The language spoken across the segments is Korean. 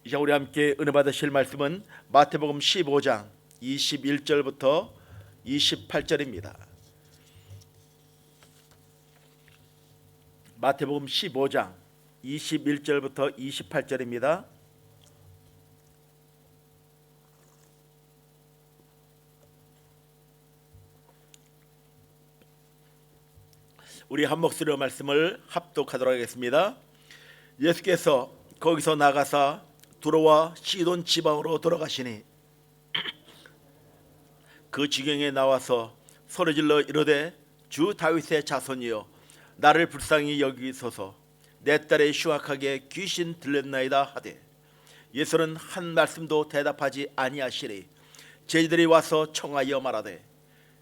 이제 우리 함께 은혜 받으실 말씀은 마태복음 15장 21절부터 28절입니다. 마태복음 15장 21절부터 28절입니다. 우리 한 목소리로 말씀을 합독하도록 하겠습니다. 예수께서 거기서 나가사 두로와 시돈 지방으로 돌아가시니 그 지경에 나와서 소리질러 이르되 주 다윗의 자손이여 나를 불쌍히 여기소서 내 딸의 흉악하게 귀신 들렸나이다 하되 예수는 한 말씀도 대답하지 아니하시니 제자들이 와서 청하여 말하되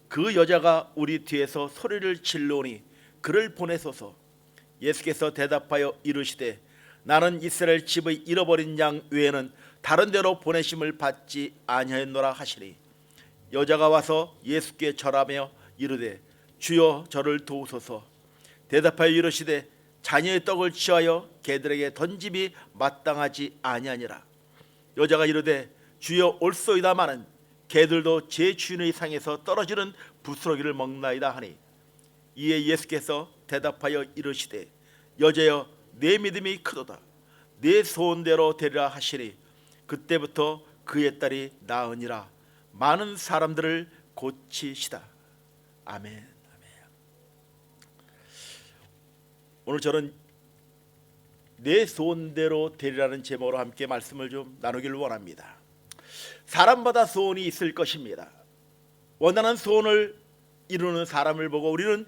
그 여자가 우리 뒤에서 소리를 질러오니 그를 보내소서. 예수께서 대답하여 이르시되 나는 이스라엘 집의 잃어버린 양 외에는 다른 데로 보내심을 받지 아니하였노라 하시니 여자가 와서 예수께 절하며 이르되 주여 저를 도우소서. 대답하여 이르시되 자녀의 떡을 취하여 개들에게 던짐이 마땅하지 아니하니라. 여자가 이르되 주여 올소이다마는 개들도 제 주인의 상에서 떨어지는 부스러기를 먹나이다 하니 이에 예수께서 대답하여 이르시되 여자여 내 믿음이 크도다 내 소원대로 되리라 하시니 그때부터 그의 딸이 나으니라. 많은 사람들을 고치시다. 아멘. 아멘. 오늘 저는 내 소원대로 되리라는 제목으로 함께 말씀을 좀 나누기를 원합니다. 사람마다 소원이 있을 것입니다. 원하는 소원을 이루는 사람을 보고 우리는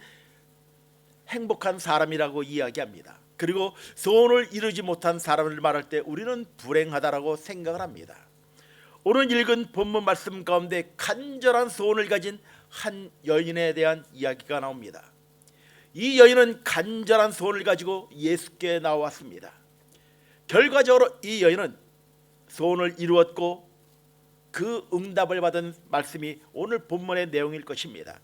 행복한 사람이라고 이야기합니다. 그리고 소원을 이루지 못한 사람을 말할 때 우리는 불행하다라고 생각을 합니다. 오늘 읽은 본문 말씀 가운데 간절한 소원을 가진 한 여인에 대한 이야기가 나옵니다. 이 여인은 간절한 소원을 가지고 예수께 나왔습니다. 결과적으로 이 여인은 소원을 이루었고 그 응답을 받은 말씀이 오늘 본문의 내용일 것입니다.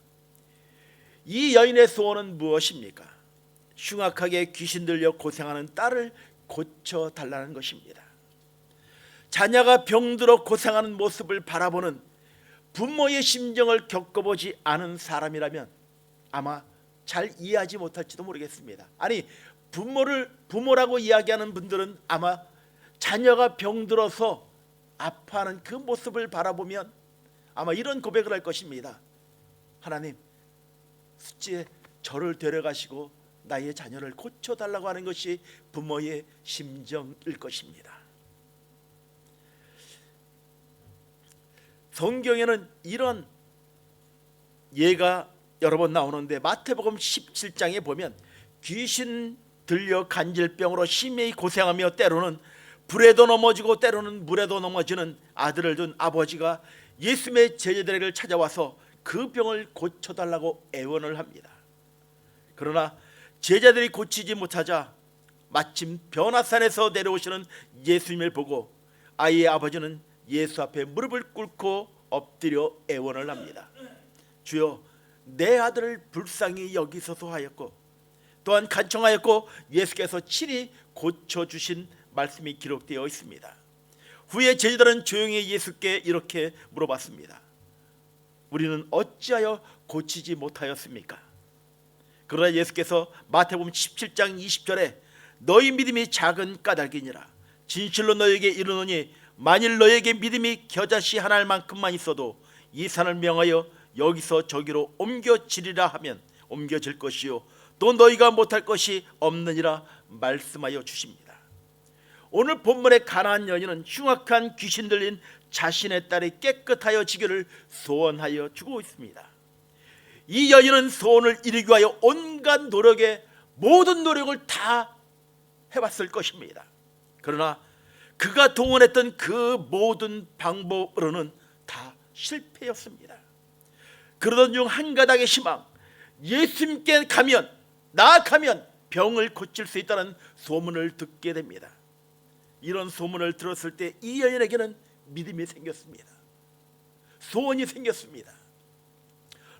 이 여인의 소원은 무엇입니까? 흉악하게 귀신 들려 고생하는 딸을 고쳐달라는 것입니다. 자녀가 병들어 고생하는 모습을 바라보는 부모의 심정을 겪어보지 않은 사람이라면 아마 잘 이해하지 못할지도 모르겠습니다. 아니 부모라고 이야기하는 분들은 아마 자녀가 병들어서 아파하는 그 모습을 바라보면 아마 이런 고백을 할 것입니다. 하나님, 숫지에 저를 데려가시고 나의 자녀를 고쳐달라고 하는 것이 부모의 심정일 것입니다. 성경에는 이런 예가 여러 번 나오는데 마태복음 17장에 보면 귀신 들려 간질병으로 심히 고생하며 때로는 불에도 넘어지고 때로는 물에도 넘어지는 아들을 둔 아버지가 예수님의 제자들에게 찾아와서 그 병을 고쳐달라고 애원을 합니다. 그러나 제자들이 고치지 못하자 마침 변화산에서 내려오시는 예수님을 보고 아이의 아버지는 예수 앞에 무릎을 꿇고 엎드려 애원을 합니다. 주여 내 아들을 불쌍히 여기소서 하였고 또한 간청하였고 예수께서 친히 고쳐주신 말씀이 기록되어 있습니다. 후에 제자들은 조용히 예수께 이렇게 물어봤습니다. 우리는 어찌하여 고치지 못하였습니까? 그러나 예수께서 마태복음 17장 20절에 너희 믿음이 작은 까닭이니라. 진실로 너에게 이르노니 만일 너에게 믿음이 겨자씨 한 알만큼만 있어도 이 산을 명하여 여기서 저기로 옮겨지리라 하면 옮겨질 것이요 또 너희가 못할 것이 없느니라 말씀하여 주십니다. 오늘 본문의 가나안 여인은 흉악한 귀신 들린 자신의 딸이 깨끗하여 지기를 소원하여 주고 있습니다. 이 여인은 소원을 이루기 위하여 온갖 모든 노력을 다 해봤을 것입니다. 그러나 그가 동원했던 그 모든 방법으로는 다 실패였습니다. 그러던 중 한 가닥의 희망, 예수님께 나아가면 병을 고칠 수 있다는 소문을 듣게 됩니다. 이런 소문을 들었을 때 이 여인에게는 믿음이 생겼습니다. 소원이 생겼습니다.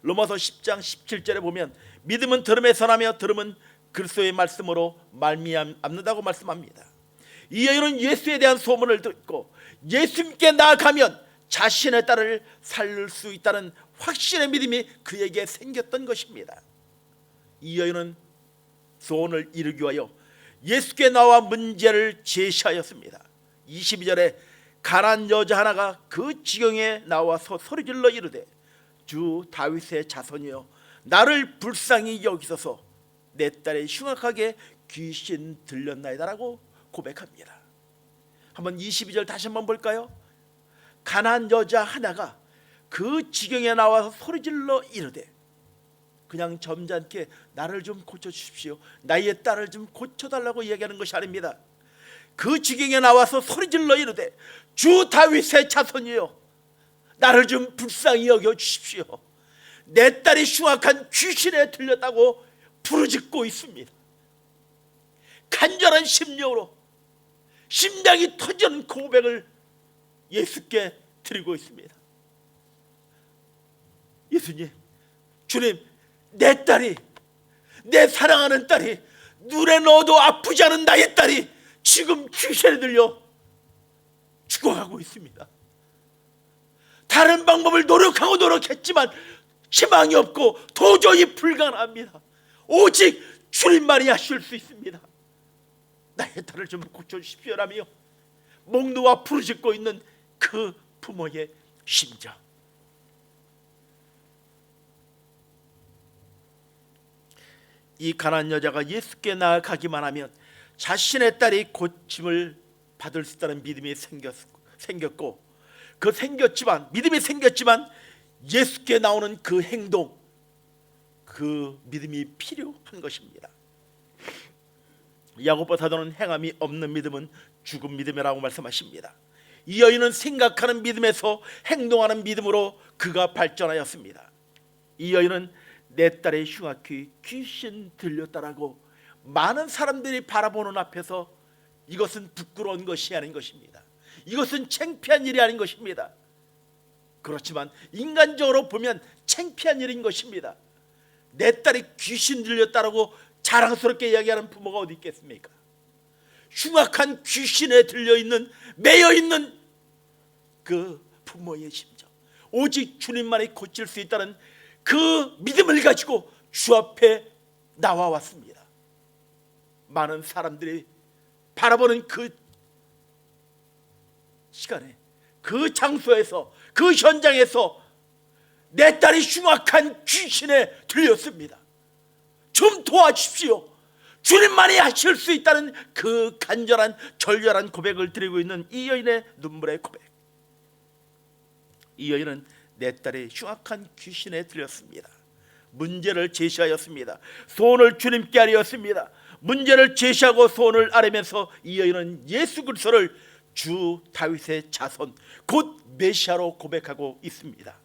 로마서 10장 17절에 보면 믿음은 들음에 선하며 들음은 그리스도의 말씀으로 말미암는다고 말씀합니다. 이 여인은 예수에 대한 소문을 듣고 예수님께 나아가면 자신의 딸을 살릴 수 있다는 확신의 믿음이 그에게 생겼던 것입니다. 이 여인은 소원을 이루기 위하여 예수께 나와 문제를 제시하였습니다. 22절에 가난한 여자 하나가 그 지경에 나와서 소리질러 이르되 주 다윗의 자손이여 나를 불쌍히 여기소서 내 딸이 흉악하게 귀신 들렸나이다라고 고백합니다. 한번 22절 다시 한번 볼까요? 가난한 여자 하나가 그 지경에 나와서 소리질러 이르되, 그냥 점잖게 나를 좀 고쳐주십시오, 나의 딸을 좀 고쳐달라고 이야기하는 것이 아닙니다. 그 지경에 나와서 소리질러 이르되 주 다윗의 자손이여 나를 좀 불쌍히 여겨주십시오, 내 딸이 흉악한 귀신에 들렸다고 부르짖고 있습니다. 간절한 심령으로 심장이 터지는 고백을 예수께 드리고 있습니다. 예수님, 주님, 내 딸이, 내 사랑하는 딸이, 눈에 넣어도 아프지 않은 나의 딸이 지금 귀신에 들려 죽어가고 있습니다. 다른 방법을 노력했지만 희망이 없고 도저히 불가능합니다. 오직 주님만이 하실 수 있습니다. 나의 딸을 좀 고쳐주십시오라며 목 놓아 부르짖고 있는 그 부모의 심정. 이 가난한 여자가 예수께 나아가기만 하면 자신의 딸이 고침을 받을 수 있다는 믿음이 생겼고, 믿음이 생겼지만 예수께 나오는 그 행동, 그 믿음이 필요한 것입니다. 야고보 사도는 행함이 없는 믿음은 죽은 믿음이라고 말씀하십니다. 이 여인은 생각하는 믿음에서 행동하는 믿음으로 그가 발전하였습니다. 이 여인은 내 딸의 흉악히 귀신 들렸다라고 많은 사람들이 바라보는 앞에서 이것은 부끄러운 것이 아닌 것입니다. 이것은 창피한 일이 아닌 것입니다. 그렇지만 인간적으로 보면 창피한 일인 것입니다. 내 딸이 귀신 들렸다라고 자랑스럽게 이야기하는 부모가 어디 있겠습니까? 흉악한 귀신에 들려있는, 매여있는 그 부모의 심정, 오직 주님만이 고칠 수 있다는 그 믿음을 가지고 주 앞에 나와왔습니다. 많은 사람들이 바라보는 그 시간에, 그 장소에서, 그 현장에서 내 딸이 흉악한 귀신에 들렸습니다. 좀 도와주십시오, 주님만이 하실 수 있다는 그 간절한 절절한 고백을 드리고 있는 이 여인의 눈물의 고백. 이 여인은 내 딸이 흉악한 귀신에 들렸습니다. 문제를 제시하였습니다. 소원을 주님께 아뢰었습니다. 문제를 제시하고 소원을 아뢰면서 이 여인은 예수 그리스도를 주 다윗의 자손, 곧 메시아로 고백하고 있습니다.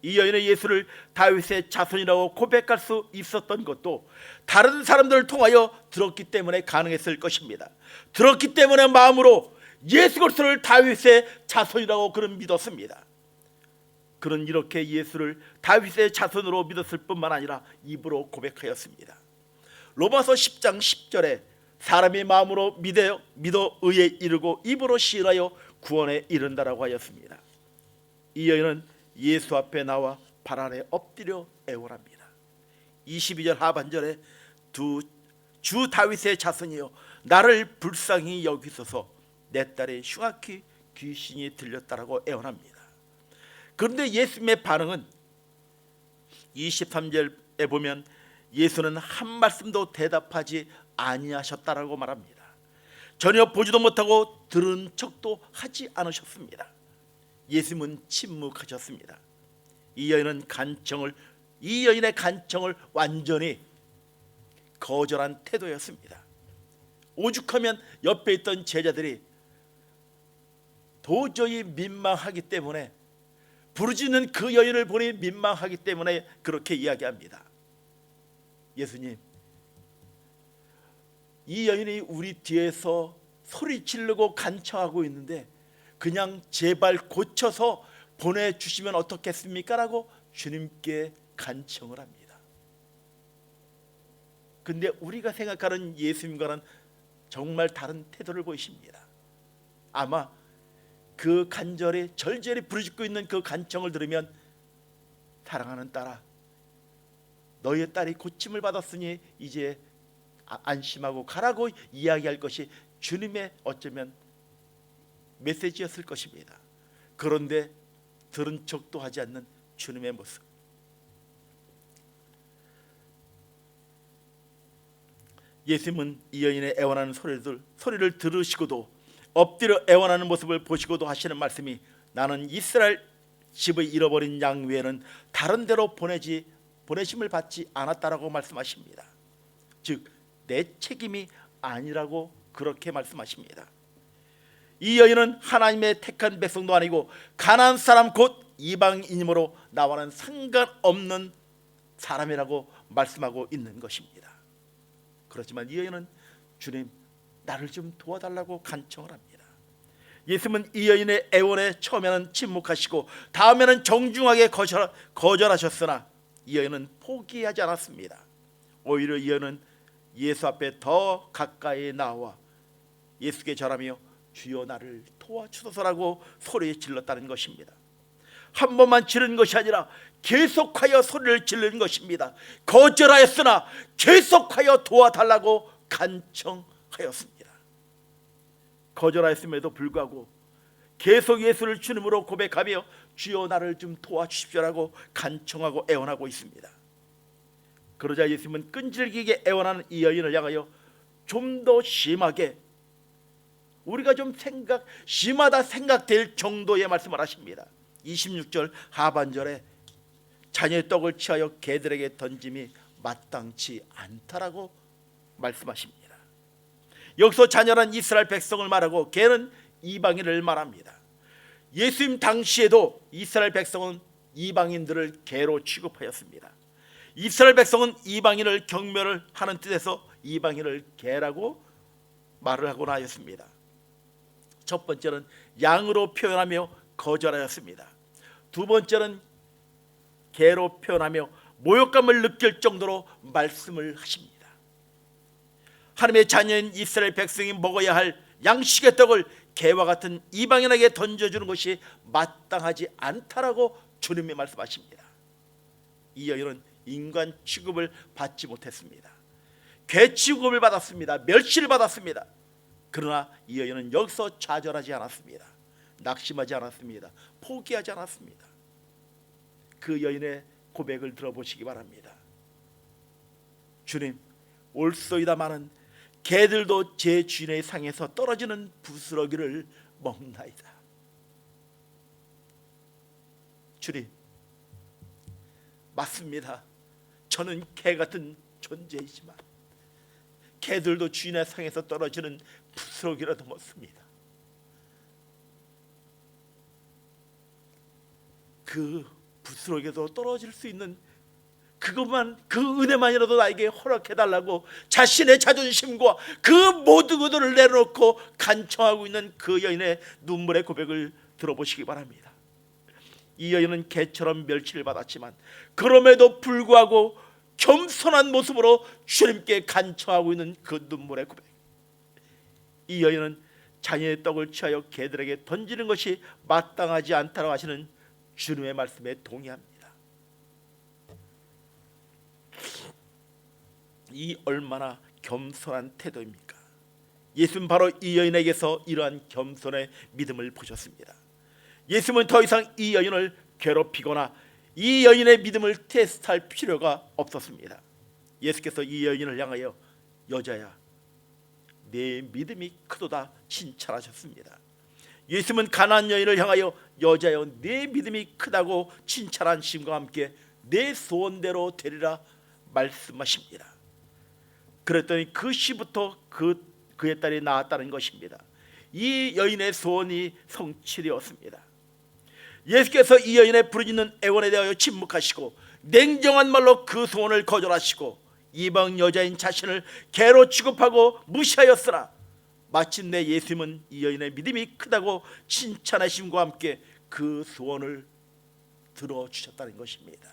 이 여인은 예수를 다윗의 자손이라고 고백할 수 있었던 것도 다른 사람들을 통하여 들었기 때문에 가능했을 것입니다. 들었기 때문에 마음으로 예수 그리스도를 다윗의 자손이라고 그는 믿었습니다. 그는 이렇게 예수를 다윗의 자손으로 믿었을 뿐만 아니라 입으로 고백하였습니다. 로마서 10장 10절에 사람이 마음으로 믿어 의에 이르고 입으로 시인하여 구원에 이른다라고 하였습니다. 이 여인은 예수 앞에 나와 발 아래 엎드려 애원합니다. 22절 하반절에 주 다윗의 자손이여 나를 불쌍히 여기소서 내 딸의 흉악히 귀신이 들렸다라고 애원합니다. 그런데 예수님의 반응은 23절에 보면 예수는 한 말씀도 대답하지 아니하셨다라고 말합니다. 전혀 보지도 못하고 들은 척도 하지 않으셨습니다. 예수님은 침묵하셨습니다. 이 여인의 간청을 완전히 거절한 태도였습니다. 오죽하면 옆에 있던 제자들이 도저히 민망하기 때문에, 부르짖는 그 여인을 보니 민망하기 때문에 그렇게 이야기합니다. 예수님, 이 여인이 우리 뒤에서 소리 지르고 간청하고 있는데 그냥 제발 고쳐서 보내주시면 어떻겠습니까? 라고 주님께 간청을 합니다. 근데 우리가 생각하는 예수님과는 정말 다른 태도를 보이십니다. 아마 그 간절히 절절히 부르짖고 있는 그 간청을 들으면 사랑하는 딸아, 너의 딸이 고침을 받았으니 이제 안심하고 가라고 이야기할 것이 주님의 어쩌면 메시지였을 것입니다. 그런데 들은 척도 하지 않는 주님의 모습. 예수님은 이 여인의 애원하는 소리를 들으시고도 엎드려 애원하는 모습을 보시고도 하시는 말씀이, 나는 이스라엘 집의 잃어버린 양 외에는 다른 데로 보내심을 받지 않았다라고 말씀하십니다. 즉 내 책임이 아니라고 그렇게 말씀하십니다. 이 여인은 하나님의 택한 백성도 아니고 가나안 사람 곧 이방인이므로 나와는 상관없는 사람이라고 말씀하고 있는 것입니다. 그렇지만 이 여인은 주님, 나를 좀 도와달라고 간청을 합니다. 예수님은 이 여인의 애원에 처음에는 침묵하시고 다음에는 정중하게 거절하셨으나 이 여인은 포기하지 않았습니다. 오히려 이 여인은 예수 앞에 더 가까이 나와 예수께 절하며 주여 나를 도와주소서라고 소리 질렀다는 것입니다. 한 번만 지른 것이 아니라 계속하여 소리를 지르는 것입니다. 거절하였으나 계속하여 도와달라고 간청하였습니다. 거절하였음에도 불구하고 계속 예수를 주님으로 고백하며 주여 나를 좀 도와주십시오라고 간청하고 애원하고 있습니다. 그러자 예수님은 끈질기게 애원하는 이 여인을 향하여 좀 더 심하게, 우리가 좀 심하다 생각될 정도의 말씀을 하십니다. 26절 하반절에 자녀의 떡을 취하여 개들에게 던짐이 마땅치 않다라고 말씀하십니다. 여기서 자녀란 이스라엘 백성을 말하고 개는 이방인을 말합니다. 예수님 당시에도 이스라엘 백성은 이방인들을 개로 취급하였습니다. 이스라엘 백성은 이방인을 경멸을 하는 뜻에서 이방인을 개라고 말을 하곤 하였습니다. 첫 번째는 양으로 표현하며 거절하였습니다. 두 번째는 개로 표현하며 모욕감을 느낄 정도로 말씀을 하십니다. 하나님의 자녀인 이스라엘 백성이 먹어야 할 양식의 떡을 개와 같은 이방인에게 던져주는 것이 마땅하지 않다라고 주님이 말씀하십니다. 이 여인은 인간 취급을 받지 못했습니다. 개 취급을 받았습니다. 멸시를 받았습니다. 그러나 이 여인은 여기서 좌절하지 않았습니다. 낙심하지 않았습니다. 포기하지 않았습니다. 그 여인의 고백을 들어보시기 바랍니다. 주님, 올소이다마는 개들도 제 주인의 상에서 떨어지는 부스러기를 먹나이다. 주님, 맞습니다. 저는 개 같은 존재이지만 개들도 주인의 상에서 떨어지는 부스러기라도 먹습니다. 그 부스러기도 떨어질 수 있는 그것만, 그 은혜만이라도 나에게 허락해달라고 자신의 자존심과 그 모든 것들을 내려놓고 간청하고 있는 그 여인의 눈물의 고백을 들어보시기 바랍니다. 이 여인은 개처럼 멸치를 받았지만 그럼에도 불구하고 겸손한 모습으로 주님께 간청하고 있는 그 눈물의 고백. 이 여인은 자녀의 떡을 취하여 개들에게 던지는 것이 마땅하지 않다고 하시는 주님의 말씀에 동의합니다. 이 얼마나 겸손한 태도입니까? 예수는 바로 이 여인에게서 이러한 겸손의 믿음을 보셨습니다. 예수는 더 이상 이 여인을 괴롭히거나 이 여인의 믿음을 테스트할 필요가 없었습니다. 예수께서 이 여인을 향하여 여자야, 내 믿음이 크도다 칭찬하셨습니다. 예수는 가나안 여인을 향하여 여자여, 내 믿음이 크다고 칭찬하심과 함께 내 소원대로 되리라 말씀하십니다. 그랬더니 그 시부터 그의 딸이 낳았다는 것입니다. 이 여인의 소원이 성취되었습니다. 예수께서 이 여인의 부르짖는 애원에 대하여 침묵하시고 냉정한 말로 그 소원을 거절하시고 이방 여자인 자신을 개로 취급하고 무시하였으나 마침내 예수님은 이 여인의 믿음이 크다고 칭찬하심과 함께 그 소원을 들어주셨다는 것입니다.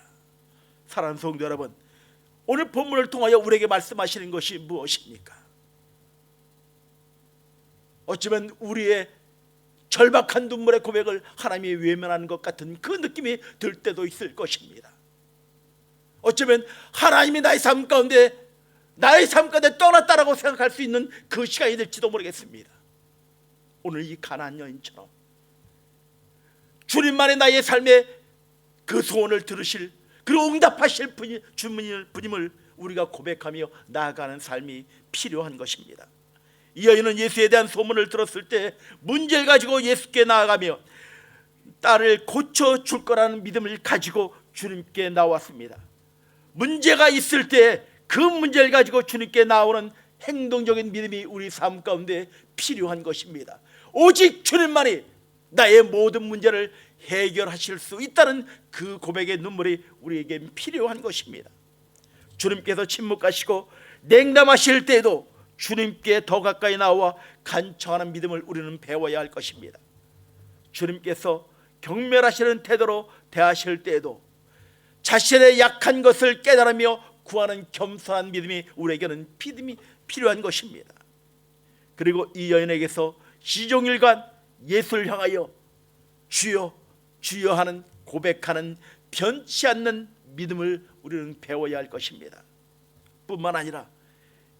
사랑하는 성도 여러분, 오늘 본문을 통하여 우리에게 말씀하시는 것이 무엇입니까? 어쩌면 우리의 절박한 눈물의 고백을 하나님이 외면하는 것 같은 그 느낌이 들 때도 있을 것입니다. 어쩌면 하나님이 나의 삶 가운데 떠났다라고 생각할 수 있는 그 시간이 될지도 모르겠습니다. 오늘 이 가나안 여인처럼 주님만의 나의 삶의 그 소원을 들으실, 그리고 응답하실 주님을 우리가 고백하며 나아가는 삶이 필요한 것입니다. 이 여인은 예수에 대한 소문을 들었을 때 문제를 가지고 예수께 나아가며 딸을 고쳐줄 거라는 믿음을 가지고 주님께 나왔습니다. 문제가 있을 때 그 문제를 가지고 주님께 나오는 행동적인 믿음이 우리 삶 가운데 필요한 것입니다. 오직 주님만이 나의 모든 문제를 해결하실 수 있다는 그 고백의 눈물이 우리에게 필요한 것입니다. 주님께서 침묵하시고 냉담하실 때에도 주님께 더 가까이 나와 간청하는 믿음을 우리는 배워야 할 것입니다. 주님께서 경멸하시는 태도로 대하실 때에도 자신의 약한 것을 깨달으며 구하는 겸손한 믿음이 우리에게는 필요한 것입니다. 그리고 이 여인에게서 시종일관 예수를 향하여 주여 주여 하는 고백하는 변치 않는 믿음을 우리는 배워야 할 것입니다. 뿐만 아니라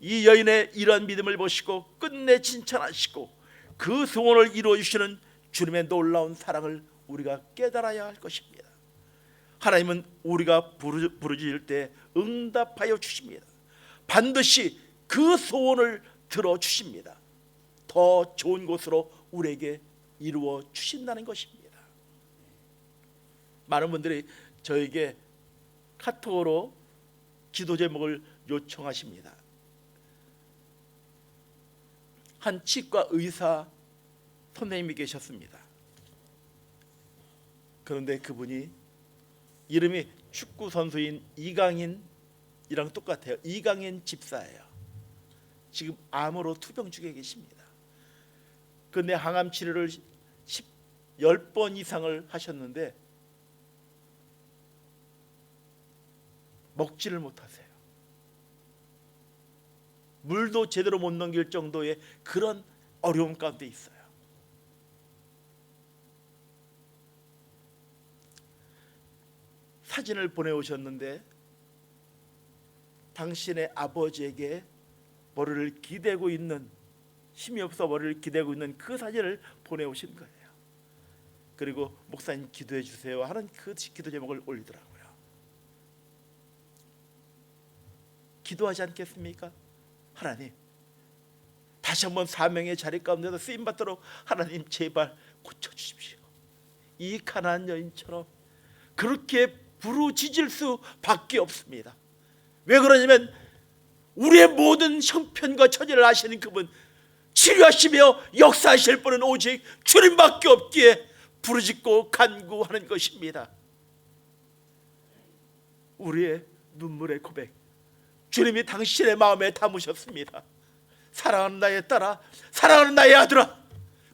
이 여인의 이러한 믿음을 보시고 끝내 칭찬하시고 그 소원을 이루어주시는 주님의 놀라운 사랑을 우리가 깨달아야 할 것입니다. 하나님은 우리가 부르짖을 때 응답하여 주십니다. 반드시 그 소원을 들어주십니다. 더 좋은 곳으로 우리에게 이루어 주신다는 것입니다. 많은 분들이 저에게 카톡으로 기도 제목을 요청하십니다. 한 치과 의사 선생님이 계셨습니다. 그런데 그분이 이름이 축구 선수인 이강인이랑 똑같아요. 이강인 집사예요. 지금 암으로 투병 중에 계십니다. 그런데 항암 치료를 10번 이상을 하셨는데 먹지를 못하세요. 물도 제대로 못 넘길 정도의 그런 어려움 가운데 있어요. 사진을 보내오셨는데 당신의 아버지에게 머리를 기대고 있는, 힘이 없어 머리를 기대고 있는 그 사진을 보내오신 거예요. 그리고 목사님 기도해 주세요 하는 그 기도 제목을 올리더라고요. 기도하지 않겠습니까? 하나님, 다시 한번 사명의 자리 가운데서 쓰임받도록 하나님 제발 고쳐주십시오. 이 가나안 여인처럼 그렇게 부르짖을 수밖에 없습니다. 왜 그러냐면 우리의 모든 형편과 처지를 아시는 그분, 치료하시며 역사하실 분은 오직 주님밖에 없기에 부르짖고 간구하는 것입니다. 우리의 눈물의 고백, 주님이 당신의 마음에 담으셨습니다. 사랑하는 나의 딸아, 사랑하는 나의 아들아,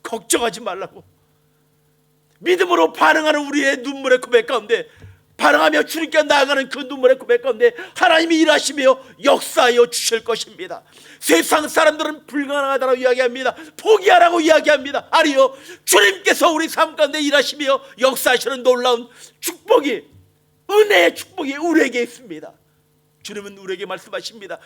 걱정하지 말라고. 믿음으로 반응하는 우리의 눈물의 고백 가운데, 반응하며 주님께 나아가는 그 눈물의 고백 가운데 하나님이 일하시며 역사하여 주실 것입니다. 세상 사람들은 불가능하다고 이야기합니다. 포기하라고 이야기합니다. 아니요, 주님께서 우리 삶 가운데 일하시며 역사하시는 놀라운 축복이, 은혜의 축복이 우리에게 있습니다. 주님은 우리에게 말씀하십니다.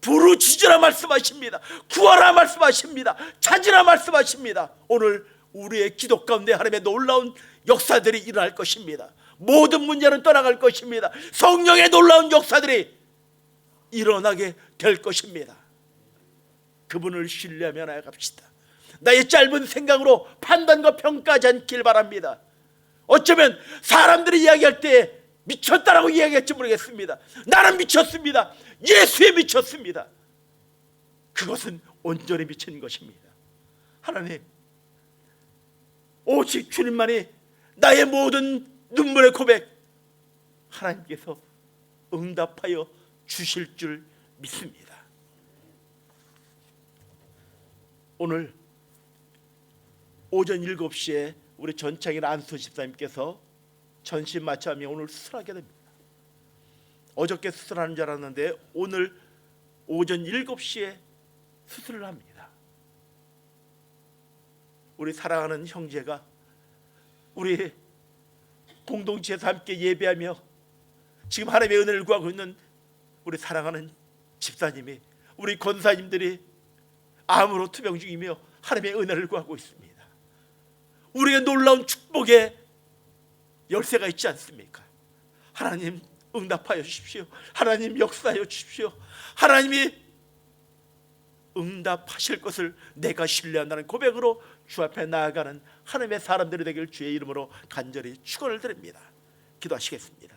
부르짖으라 말씀하십니다. 구하라 말씀하십니다. 찾으라 말씀하십니다. 오늘 우리의 기도 가운데 하나님의 놀라운 역사들이 일어날 것입니다. 모든 문제는 떠나갈 것입니다. 성령의 놀라운 역사들이 일어나게 될 것입니다. 그분을 신뢰하며 나아갑시다. 나의 짧은 생각으로 판단과 평가하지 않길 바랍니다. 어쩌면 사람들이 이야기할 때 미쳤다라고 이야기할지 모르겠습니다. 나는 미쳤습니다. 예수에 미쳤습니다. 그것은 온전히 미친 것입니다. 하나님, 오직 주님만이 나의 모든 눈물의 고백 하나님께서 응답하여 주실 줄 믿습니다. 오늘 오전 7시에 우리 전창일 안수 집사님께서 전신 마취하며 오늘 수술하게 됩니다. 어저께 수술하는 줄 알았는데 오늘 오전 7시에 수술을 합니다. 우리 사랑하는 형제가 우리 공동체에서 함께 예배하며 지금 하나님의 은혜를 구하고 있는 우리 사랑하는 집사님이, 우리 권사님들이 암으로 투병 중이며 하나님의 은혜를 구하고 있습니다. 우리의 놀라운 축복의 열쇠가 있지 않습니까? 하나님 응답하여 주십시오. 하나님 역사하여 주십시오. 하나님이 응답하실 것을 내가 신뢰한다는 고백으로 주 앞에 나아가는 하나님의 사람들이 되길 주의 이름으로 간절히 축원을 드립니다. 기도하시겠습니다.